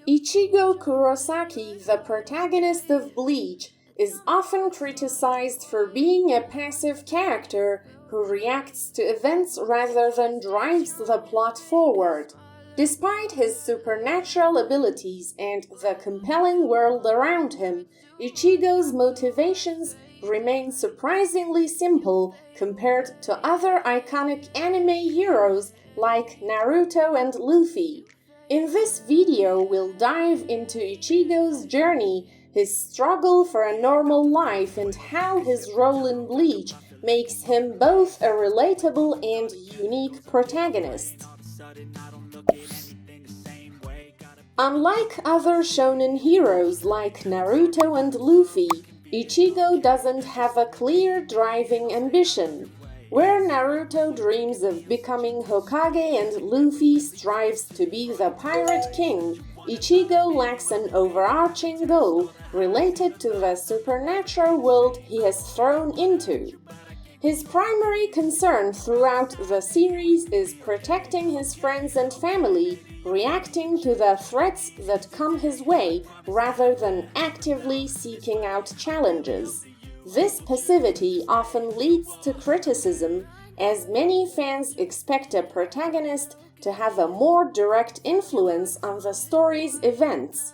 Ichigo Kurosaki, the protagonist of Bleach, is often criticized for being a passive character who reacts to events rather than drives the plot forward. Despite his supernatural abilities and the compelling world around him, Ichigo's motivations remain surprisingly simple compared to other iconic anime heroes like Naruto and Luffy. In this video, we'll dive into Ichigo's journey, his struggle for a normal life, and how his role in Bleach makes him both a relatable and unique protagonist. Unlike other shonen heroes like Naruto and Luffy, Ichigo doesn't have a clear driving ambition. Where Naruto dreams of becoming Hokage and Luffy strives to be the Pirate King, Ichigo lacks an overarching goal related to the supernatural world he has thrown into. His primary concern throughout the series is protecting his friends and family, reacting to the threats that come his way rather than actively seeking out challenges. This passivity often leads to criticism, as many fans expect a protagonist to have a more direct influence on the story's events.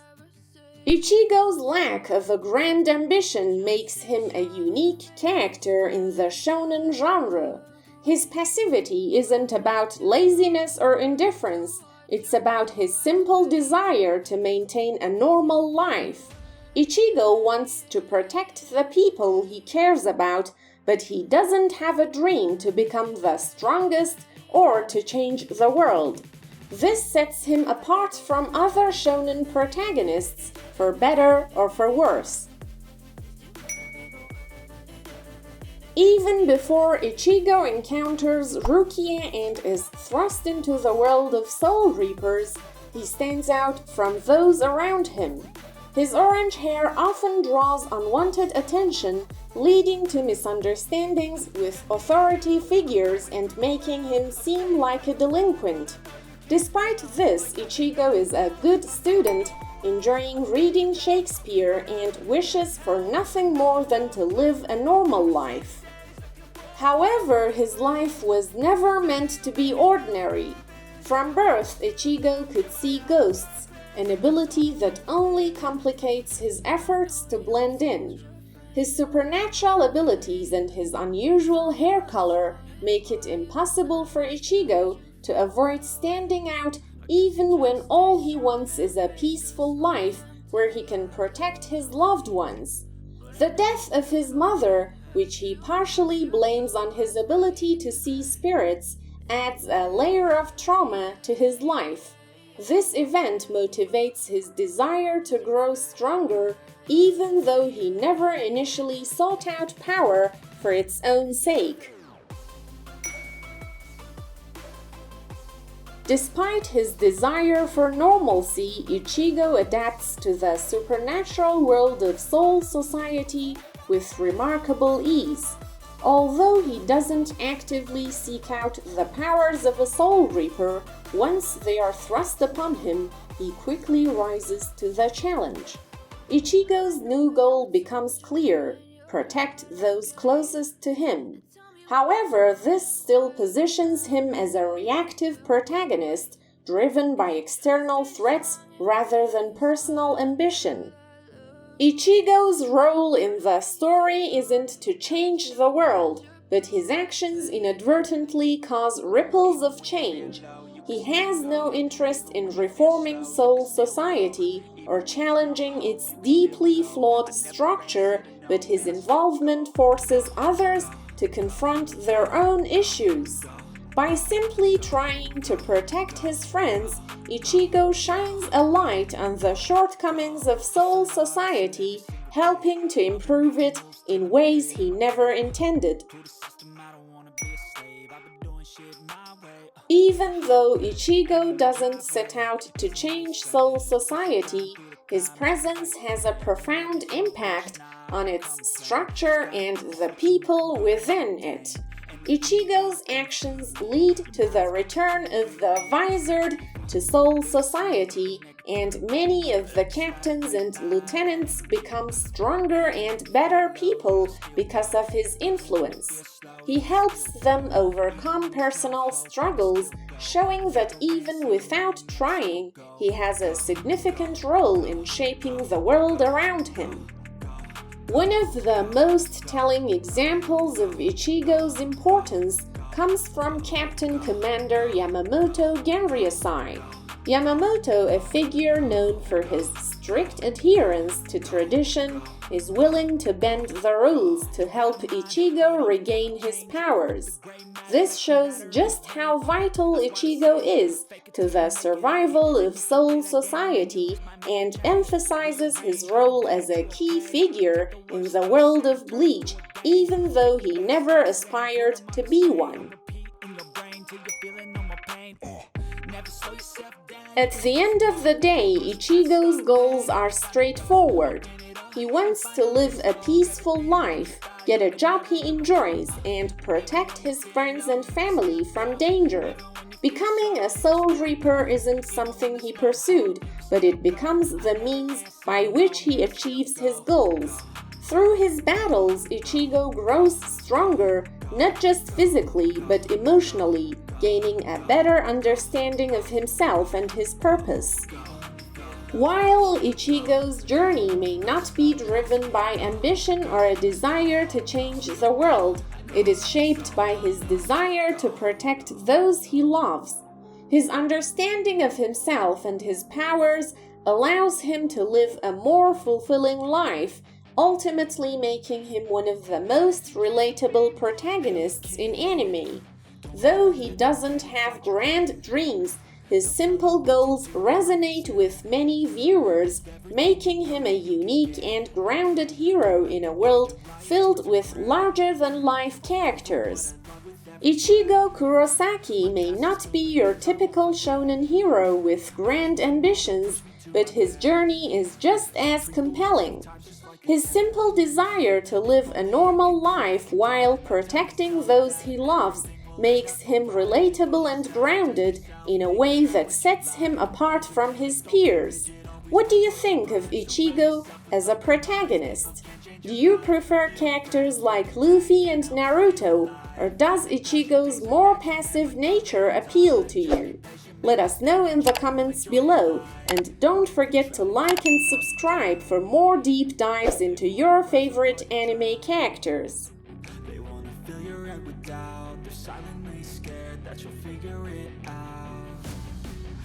Ichigo's lack of a grand ambition makes him a unique character in the shonen genre. His passivity isn't about laziness or indifference, it's about his simple desire to maintain a normal life. Ichigo wants to protect the people he cares about, but he doesn't have a dream to become the strongest or to change the world. This sets him apart from other shonen protagonists, for better or for worse. Even before Ichigo encounters Rukia and is thrust into the world of Soul Reapers, he stands out from those around him. His orange hair often draws unwanted attention, leading to misunderstandings with authority figures and making him seem like a delinquent. Despite this, Ichigo is a good student, enjoying reading Shakespeare and wishes for nothing more than to live a normal life. However, his life was never meant to be ordinary. From birth, Ichigo could see ghosts, an ability that only complicates his efforts to blend in. His supernatural abilities and his unusual hair color make it impossible for Ichigo to avoid standing out even when all he wants is a peaceful life where he can protect his loved ones. The death of his mother, which he partially blames on his ability to see spirits, adds a layer of trauma to his life. This event motivates his desire to grow stronger, even though he never initially sought out power for its own sake. Despite his desire for normalcy, Ichigo adapts to the supernatural world of Soul Society with remarkable ease. Although he doesn't actively seek out the powers of a Soul Reaper, once they are thrust upon him, he quickly rises to the challenge. Ichigo's new goal becomes clear: protect those closest to him. However, this still positions him as a reactive protagonist, driven by external threats rather than personal ambition. Ichigo's role in the story isn't to change the world, but his actions inadvertently cause ripples of change. He has no interest in reforming Soul Society or challenging its deeply flawed structure, but his involvement forces others to confront their own issues. By simply trying to protect his friends, Ichigo shines a light on the shortcomings of Soul Society, helping to improve it in ways he never intended. Even though Ichigo doesn't set out to change Soul Society, his presence has a profound impact on its structure and the people within it. Ichigo's actions lead to the return of the Visored to Soul Society, and many of the captains and lieutenants become stronger and better people because of his influence. He helps them overcome personal struggles, showing that even without trying, he has a significant role in shaping the world around him. One of the most telling examples of Ichigo's importance comes from Captain Commander Yamamoto Genryusai. Yamamoto, a figure known for his strict adherence to tradition, is willing to bend the rules to help Ichigo regain his powers. This shows just how vital Ichigo is to the survival of Soul Society and emphasizes his role as a key figure in the world of Bleach, even though he never aspired to be one. At the end of the day, Ichigo's goals are straightforward. He wants to live a peaceful life, get a job he enjoys, and protect his friends and family from danger. Becoming a Soul Reaper isn't something he pursued, but it becomes the means by which he achieves his goals. Through his battles, Ichigo grows stronger, not just physically, but emotionally, gaining a better understanding of himself and his purpose. While Ichigo's journey may not be driven by ambition or a desire to change the world, it is shaped by his desire to protect those he loves. His understanding of himself and his powers allows him to live a more fulfilling life, ultimately making him one of the most relatable protagonists in anime. Though he doesn't have grand dreams, his simple goals resonate with many viewers, making him a unique and grounded hero in a world filled with larger-than-life characters. Ichigo Kurosaki may not be your typical shonen hero with grand ambitions, but his journey is just as compelling. His simple desire to live a normal life while protecting those he loves makes him relatable and grounded in a way that sets him apart from his peers. What do you think of Ichigo as a protagonist? Do you prefer characters like Luffy and Naruto, or does Ichigo's more passive nature appeal to you? Let us know in the comments below, and don't forget to like and subscribe for more deep dives into your favorite anime characters. They wanna fill your head with doubt. They're silently scared that you'll figure it out.